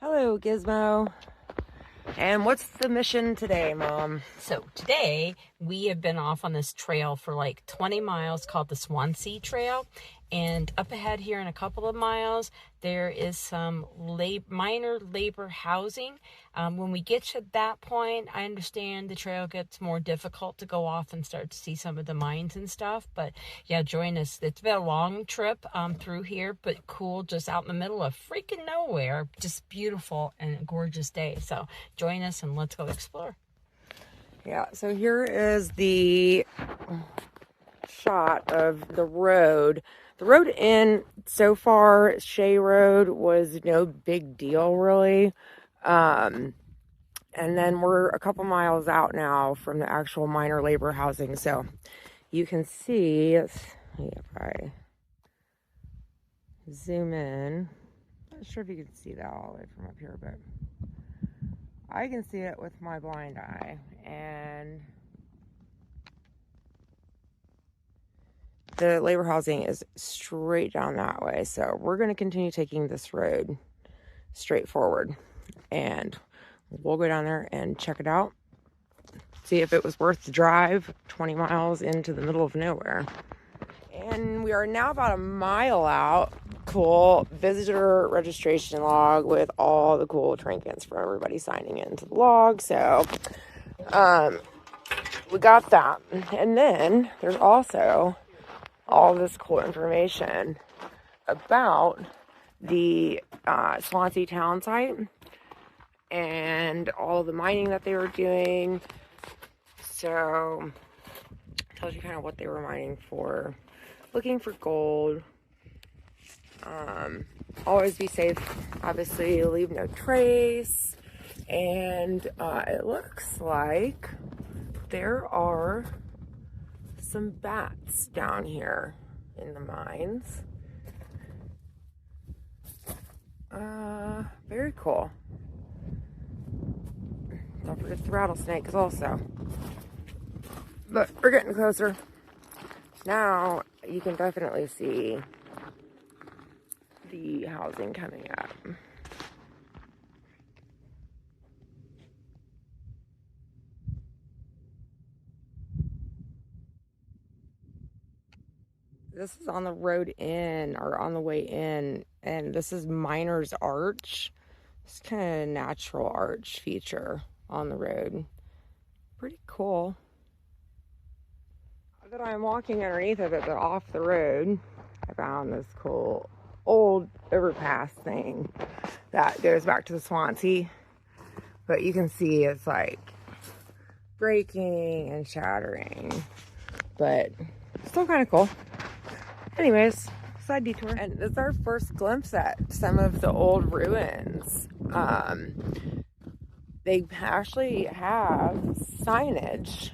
Hello, Gizmo. And what's the mission today, Mom? So today we have been off on this trail for like 20 miles called the Swansea Trail. And up ahead here in a couple of miles, there is some minor labor housing. When we get to that point, I understand the trail gets more difficult to go off and start to see some of the mines and stuff. But yeah, join us. It's been a long trip through here, but cool, just out in the middle of freaking nowhere. Just beautiful and a gorgeous day. So join us and let's go explore. Yeah, so here is the shot of the road. The road in so far, Shea Road, was no big deal really. And then we're a couple miles out now from the actual minor labor housing. So you can see, if I zoom in, not sure if you can see that all the way from up here, but I can see it with my blind eye. And the labor housing is straight down that way. So we're going to continue taking this road straight forward. And we'll go down there and check it out. See if it was worth the drive 20 miles into the middle of nowhere. And we are now about a mile out. Cool visitor registration log with all the cool trinkets for everybody signing into the log. So we got that. And then there's also all this cool information about the Swansea Townsite and all the mining that they were doing. So it tells you kind of what they were mining for. Looking for gold. Always be safe. Obviously, leave no trace. And it looks like there are some bats down here in the mines. Very cool. Don't forget the rattlesnakes also. But we're getting closer. Now you can definitely see the housing coming up. This is on the road in, or on the way in, and this is Miner's Arch. It's kind of a natural arch feature on the road. Pretty cool. That I'm walking underneath of it, but off the road, I found this cool old overpass thing that goes back to the Swansea. But you can see it's like breaking and shattering, but still kind of cool. Anyways, side detour. And it's our first glimpse at some of the old ruins. They actually have signage.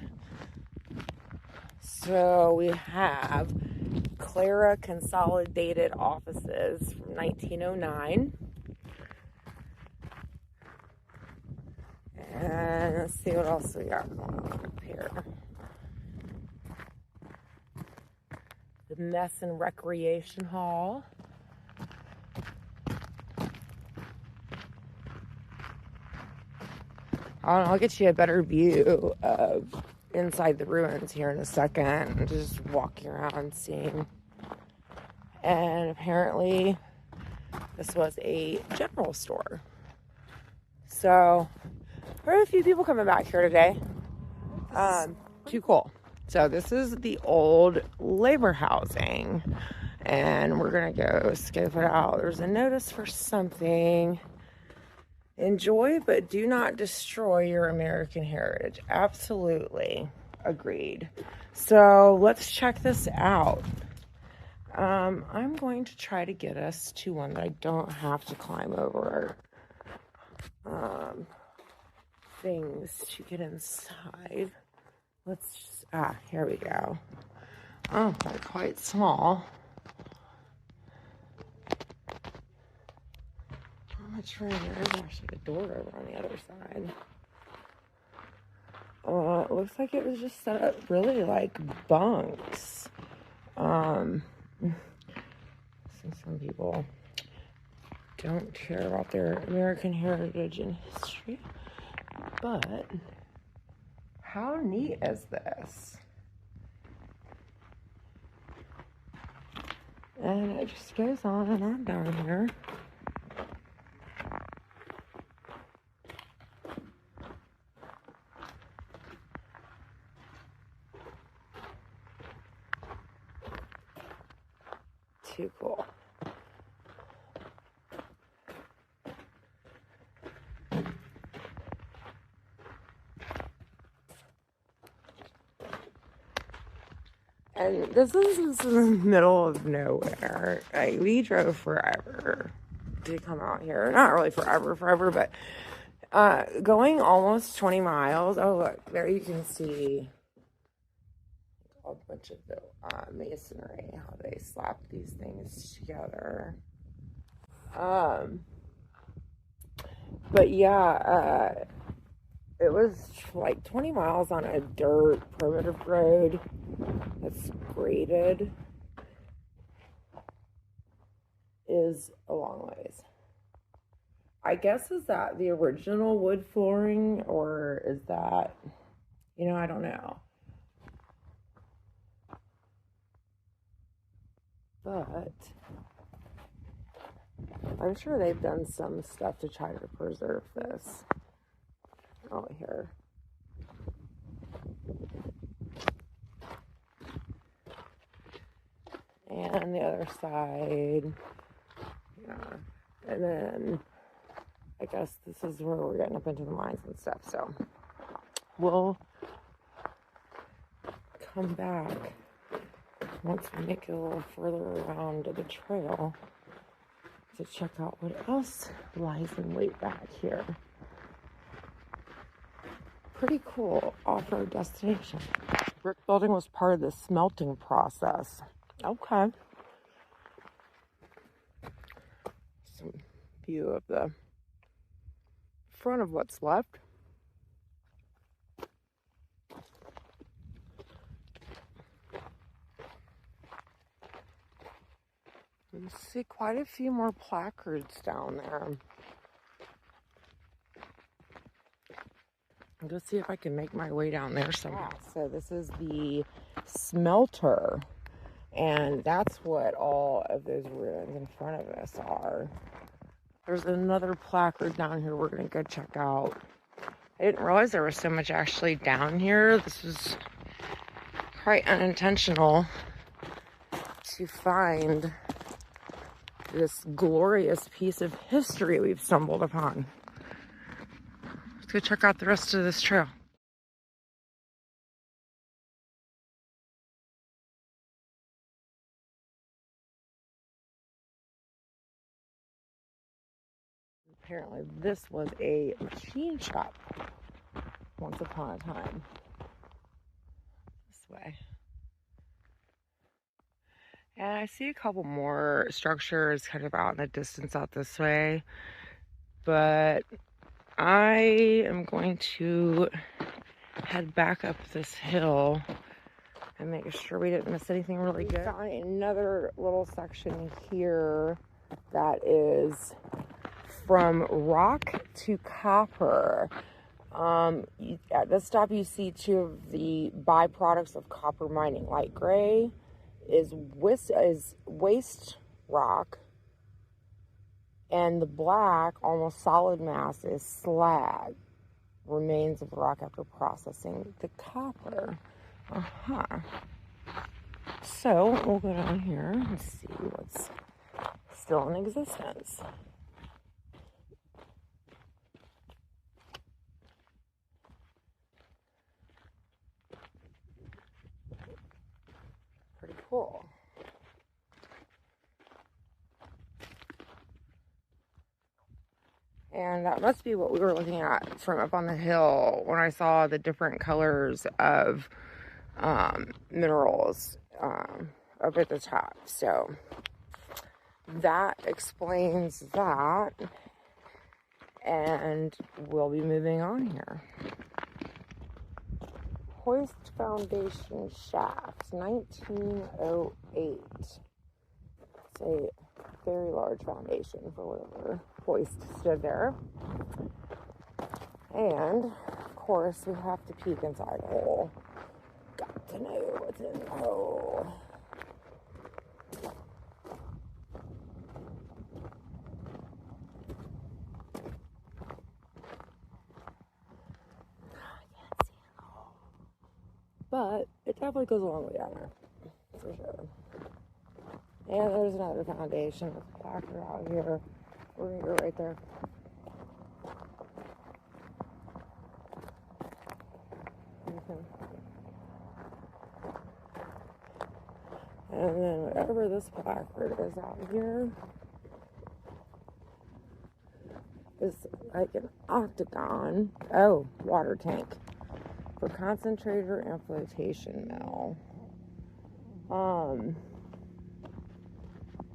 So we have Clara Consolidated Offices from 1909. And let's see what else we got going on up here. The Mess and Recreation Hall. I'll get you a better view of inside the ruins here in a second. Just walking around seeing. And apparently this was a general store. So very few people coming back here today. Too cool. So this is the old labor housing, and we're gonna go scope it out. There's a notice for something. Enjoy, but do not destroy your American heritage. Absolutely agreed. So let's check this out. I'm going to try to get us to one that I don't have to climb over things to get inside. Let's just, here we go. Oh, they're quite small. How much room? There is actually a door over on the other side. It looks like it was just set up really like bunks. See some people don't care about their American heritage and history. But how neat is this? And it just goes on and on down here. Too cool. And this is in the middle of nowhere. Like, we drove forever to come out here. Not really forever, but going almost 20 miles. Oh, look, there you can see a bunch of the masonry, how they slap these things together. But yeah, it was like 20 miles on a dirt primitive road that's graded. Is a long ways. I guess, is that the original wood flooring, or is that, I don't know. But I'm sure they've done some stuff to try to preserve this. Oh, here. And the other side. Yeah. And then I guess this is where we're getting up into the mines and stuff. So we'll come back once we make it a little further around the trail to check out what else lies in wait back here. Pretty cool off-road destination. Brick building was part of the smelting process. Okay. Some view of the front of what's left. You see quite a few more placards down there. I'll go see if I can make my way down there somehow. So this is the smelter, and that's what all of those ruins in front of us are. There's another placard down here we're gonna go check out. I didn't realize there was so much actually down here. This was quite unintentional to find this glorious piece of history we've stumbled upon. Let's go check out the rest of this trail. Apparently this was a machine shop once upon a time. This way. And I see a couple more structures kind of out in the distance out this way. But I am going to head back up this hill and make sure we didn't miss anything really good. We found another little section here that is from rock to copper. At this stop you see two of the byproducts of copper mining. Light gray is waste rock, and the black, almost solid mass, is slag, remains of the rock after processing the copper. So we'll go down here and see what's still in existence. Pretty cool. And that must be what we were looking at from up on the hill when I saw the different colors of minerals up at the top. So that explains that. And we'll be moving on here. Hoist foundation shafts, 1908. It's a very large foundation for whatever hoist stood there. And, of course, we have to peek inside the hole. Got to know what's in the hole. But it definitely goes a long way down there, for sure. And there's another foundation with a placard out here. We're gonna go right there. And then whatever this placard is out here is like an octagon. Oh, water tank. For concentrator and flotation mill.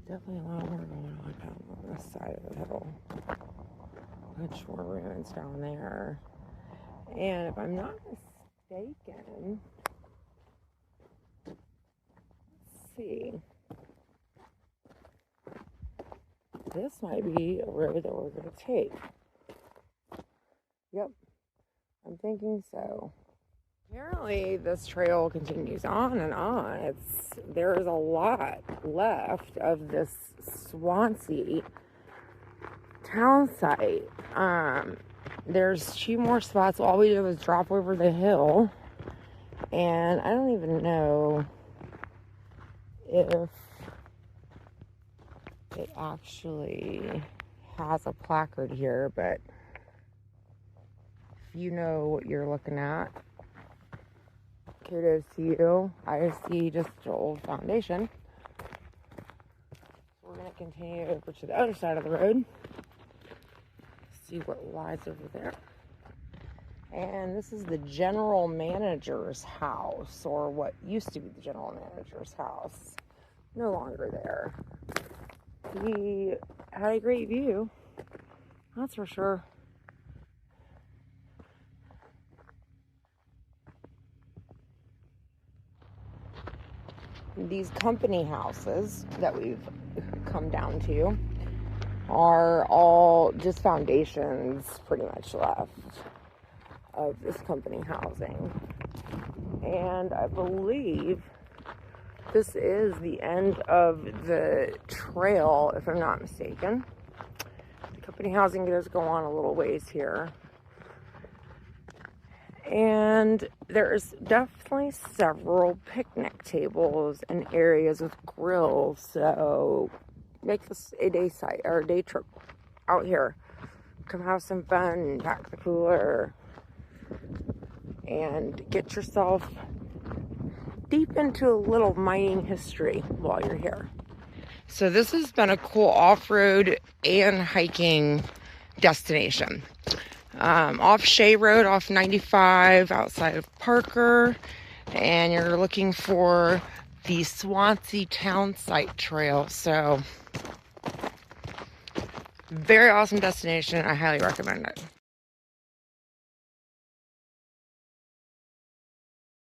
Definitely a lot more going on down on this side of the hill. Much more ruins down there. And if I'm not mistaken, let's see. This might be a road that we're going to take. Yep, I'm thinking so. Apparently, this trail continues on and on. There is a lot left of this Swansea Townsite. There's 2 more spots. All we did was drop over the hill, and I don't even know if it actually has a placard here, but if you know what you're looking at, kudos to you. I see just an old foundation. We're going to continue over to the other side of the road. See what lies over there. And this is the general manager's house, or what used to be the general manager's house. No longer there. He had a great view, that's for sure. These company houses that we've come down to are all just foundations pretty much left of this company housing. And I believe this is the end of the trail, if I'm not mistaken. The company housing does go on a little ways here. And there's definitely several picnic tables and areas with grills. So make this a day site or a day trip out here. Come have some fun, pack the cooler, and get yourself deep into a little mining history while you're here. So this has been a cool off-road and hiking destination. Off Shea Road, off 95, outside of Parker, and you're looking for the Swansea Townsite Trail. So, very awesome destination. I highly recommend it.